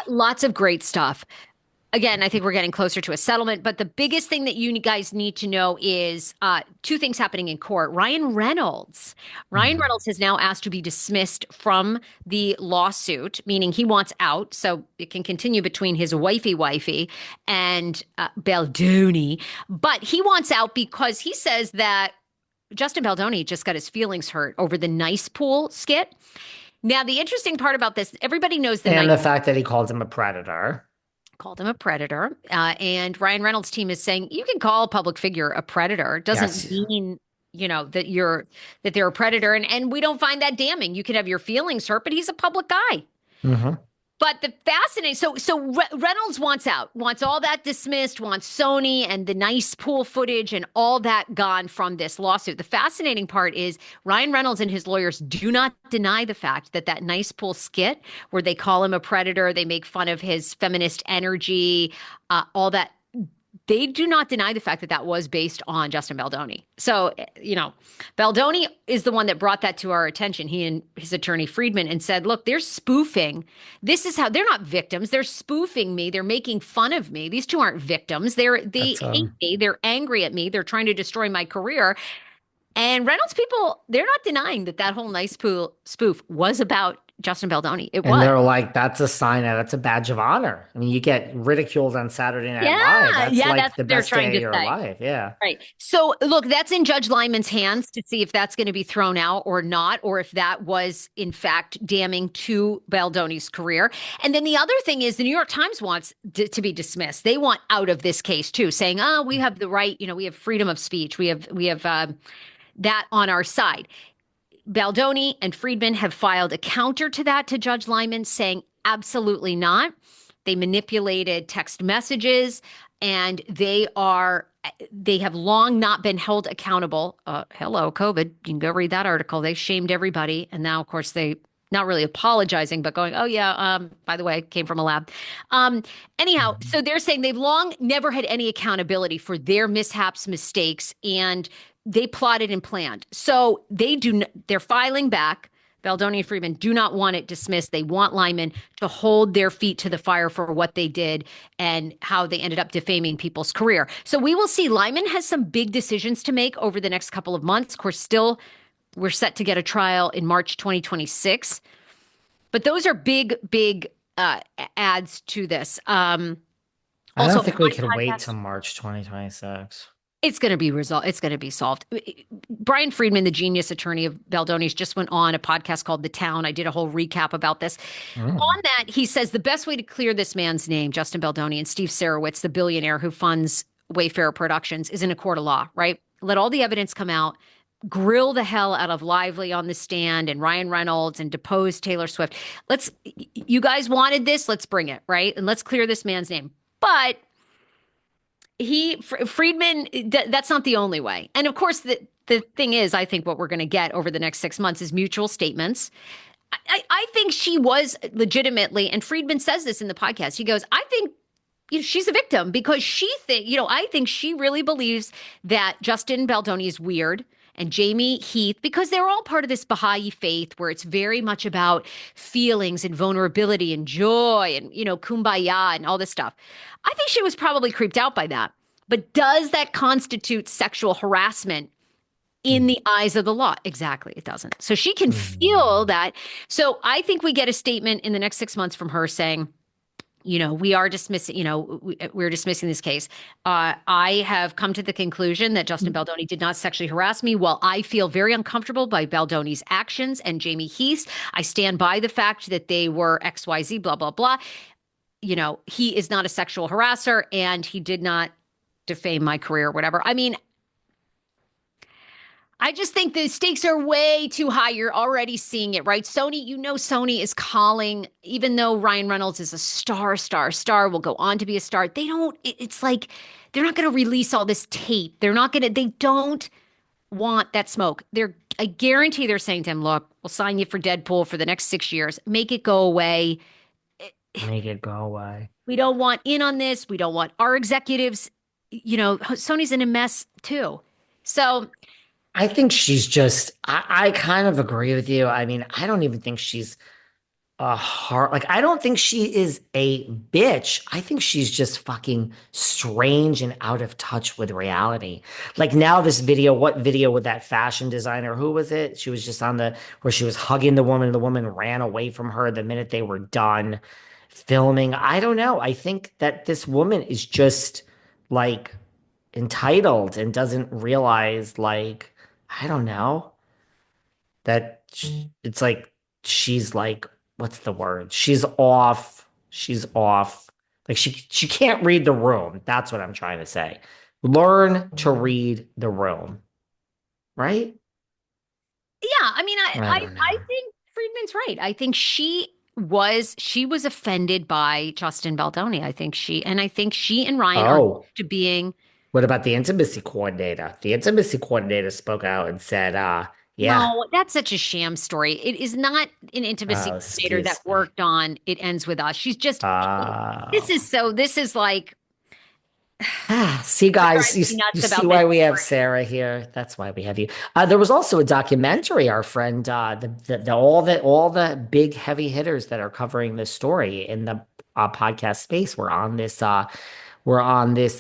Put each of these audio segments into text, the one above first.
Lots of great stuff. Again, I think we're getting closer to a settlement, but the biggest thing that you guys need to know is two things happening in court. Ryan Mhm. Reynolds has now asked to be dismissed from the lawsuit, meaning he wants out, so it can continue between his wifey and Baldoni. But he wants out because he says that Justin Baldoni just got his feelings hurt over the nice pool skit. Now, the interesting part about this, everybody knows the And nice the fact that he called him a predator. called him a predator. And Ryan Reynolds' team is saying you can call a public figure a predator. It doesn't Yes. mean, that they're a predator. And we don't find that damning. You can have your feelings hurt, but he's a public guy. Hmm. But the fascinating, Reynolds wants out, wants all that dismissed, wants Sony and the nice pool footage and all that gone from this lawsuit. The fascinating part is Ryan Reynolds and his lawyers do not deny the fact that that nice pool skit where they call him a predator, they make fun of his feminist energy, all that. They do not deny the fact that that was based on Justin Baldoni. So, Baldoni is the one that brought that to our attention, he and his attorney Friedman, and said, look, they're spoofing. This is how they're not victims. They're spoofing me. They're making fun of me. These two aren't victims. They That's hate me. They're angry at me. They're trying to destroy my career. And Reynolds people, they're not denying that that whole nice pool spoof was about Justin Baldoni. It and was. they're like, that's a sign of that's a badge of honor. I mean, you get ridiculed on Saturday Night Live. Yeah, That's yeah, that's like the what they're best trying day of to your say. life. Yeah. Right. So, look, that's in Judge Lyman's hands to see if that's going to be thrown out or not, or if that was, in fact, damning to Baldoni's career. And then the other thing is the New York Times wants to be dismissed. They want out of this case, too, saying, oh, we have the right, we have freedom of speech. We have that on our side. Baldoni and Friedman have filed a counter to that to Judge Lyman saying absolutely not. They manipulated text messages and they have long not been held accountable. Hello, COVID. You can go read that article. They shamed everybody. And now, of course, they not really apologizing, but going, oh, yeah, by the way, came from a lab. Um, Anyhow, Mhm. so they're saying they've long never had any accountability for their mishaps, mistakes, and they plotted and planned. So they're filing back. Baldoni and Freeman do not want it dismissed. They want Lyman to hold their feet to the fire for what they did and how they ended up defaming people's career. So we will see. Lyman has some big decisions to make over the next couple of months. Of course, still, we're set to get a trial in March 2026. But those are big, big adds to this. I Also, don't think we my can wait podcast. till March 2026. It's going to be resolved. It's going to be solved. Brian Friedman, the genius attorney of Baldoni's, just went on a podcast called The Town. I did a whole recap about this. Mm. On that, he says the best way to clear this man's name, Justin Baldoni, and Steve Sarowitz, the billionaire who funds Wayfair Productions, is in a court of law, right? Let all the evidence come out, grill the hell out of Lively on the stand and Ryan Reynolds and depose Taylor Swift. You guys wanted this, let's bring it, right? And let's clear this man's name. But Friedman, that's not the only way. And of course, the thing is, I think what we're going to get over the next 6 months is mutual statements. I think she was legitimately, and Friedman says this in the podcast. He goes, I think she's a victim because I think she really believes that Justin Baldoni is weird and Jamie Heath, because they're all part of this Baha'i faith where it's very much about feelings and vulnerability and joy and, kumbaya and all this stuff. I think she was probably creeped out by that. But does that constitute sexual harassment in the eyes of the law? Exactly, it doesn't. So she can feel Mm. that. So I think we get a statement in the next 6 months from her saying, we are dismissing, we're dismissing this case. I have come to the conclusion that Justin Baldoni did not sexually harass me. While I feel very uncomfortable by Baldoni's actions and Jamie Heath's, I stand by the fact that they were XYZ, blah, blah, blah. He is not a sexual harasser and he did not defame my career or whatever. I mean, I just think the stakes are way too high. You're already seeing it, right? Sony is calling, even though Ryan Reynolds is a star, will go on to be a star. It's like they're not going to release all this tape. They don't want that smoke. I guarantee they're saying to him, look, we'll sign you for Deadpool for the next 6 years. Make it go away. Make it go away. We don't want in on this. We don't want our executives. Sony's in a mess too. So I think she's just, I kind of agree with you. I mean, I don't even think she's a heart. Like, I don't think she is a bitch. I think she's just fucking strange and out of touch with reality. Like now this video, what video with that fashion designer? Who was it? She was just on the where she was hugging the woman and the woman ran away from her the minute they were done filming. I don't know. I think that this woman is just like entitled and doesn't realize like I don't know that it's like she's like what's the word? She's off. She's off. Like she can't read the room. That's what I'm trying to say. Learn to read the room, right? Yeah, I mean, I don't I know. think Friedman's right. I think she was offended by Justin Baldoni. I think she and Ryan are Oh, to being what about the intimacy coordinator? The intimacy coordinator spoke out and said, yeah, no, that's such a sham story. It is not an intimacy coordinator that excuse me. worked on It Ends With Us. She's just Oh. this is like See, what guys, drives me you nuts see about this why we have story. Sarah here. That's why we have you. There was also a documentary. Our friend, all the big heavy hitters that are covering this story in the podcast space were on this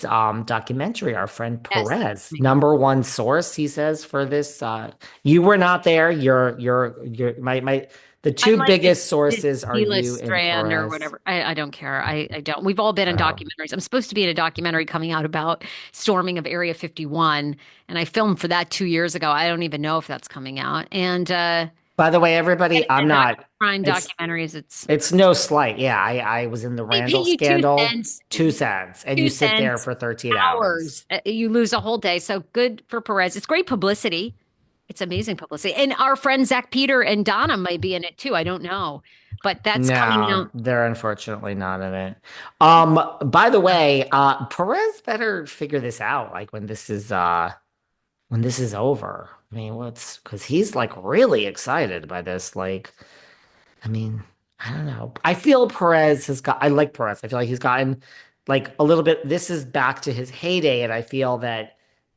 documentary. Our friend Yes. Perez, I know. number one source, he says for this. You were not there. You're my the two I'm like biggest the sources are Tila you and Strand or Perez. whatever. I don't care. I don't. We've all been in Oh. documentaries. I'm supposed to be in a documentary coming out about storming of Area 51, and I filmed for that 2 years ago. I don't even know if that's coming out. And By the way, everybody, I'm not. crime It's documentaries, it's It's no slight. Yeah, I was in the they pay Randall you two scandal, cents, 2 cents, and you two sit there cents for 13 hours. hours. You lose a whole day. So good for Perez. It's great publicity. It's amazing publicity. And our friend Zach Peter and Donna may be in it too. I don't know, but that's coming No, out. they're unfortunately not in it. By the way, Perez better figure this out, like when this is over. I mean, what's because he's like really excited by this. Like, I mean, I don't know. I feel Perez has got, I like Perez. I feel like he's gotten like a little bit, this is back to his heyday. And I feel that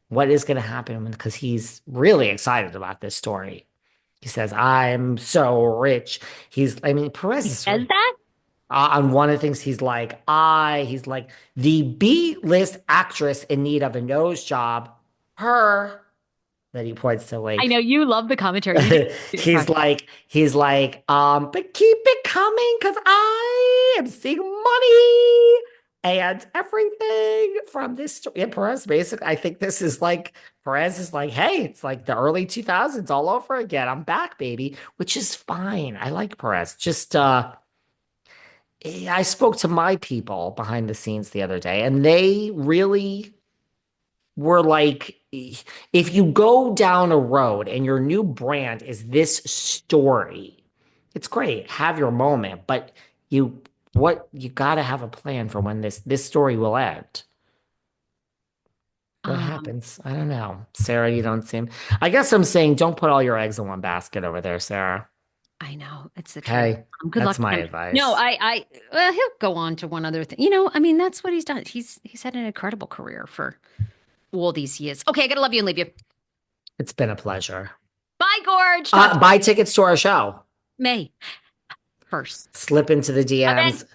what is going to happen because he's really excited about this story. He says, I'm so rich. I mean, Perez He is says that? on one of the things he's like the B-list actress in need of a nose job. Her, that he points to I like know you love the commentary. You do impression. he's like, but keep it coming because I am seeing money and everything from this story. And Perez basically, I think this is like Perez is like, hey, it's like the early 2000s all over again. I'm back, baby, which is fine. I like Perez. Just I spoke to my people behind the scenes the other day, and they really were like, if you go down a road and your new brand is this story, it's great. Have your moment, but you got to have a plan for when this story will end. What Um, happens? I don't know. Sarah, you don't seem. I guess I'm saying don't put all your eggs in one basket over there, Sarah. I know it's the truth. Okay, Good that's luck to my him. No, advice. well, he'll go on to one other thing. I mean, that's what he's done. He's had an incredible career for all these years. Okay, I gotta love you and leave you. It's been a pleasure. Bye, Gorge. Talk to Buy tickets to our show. May 1st. Slip into the Event DMs.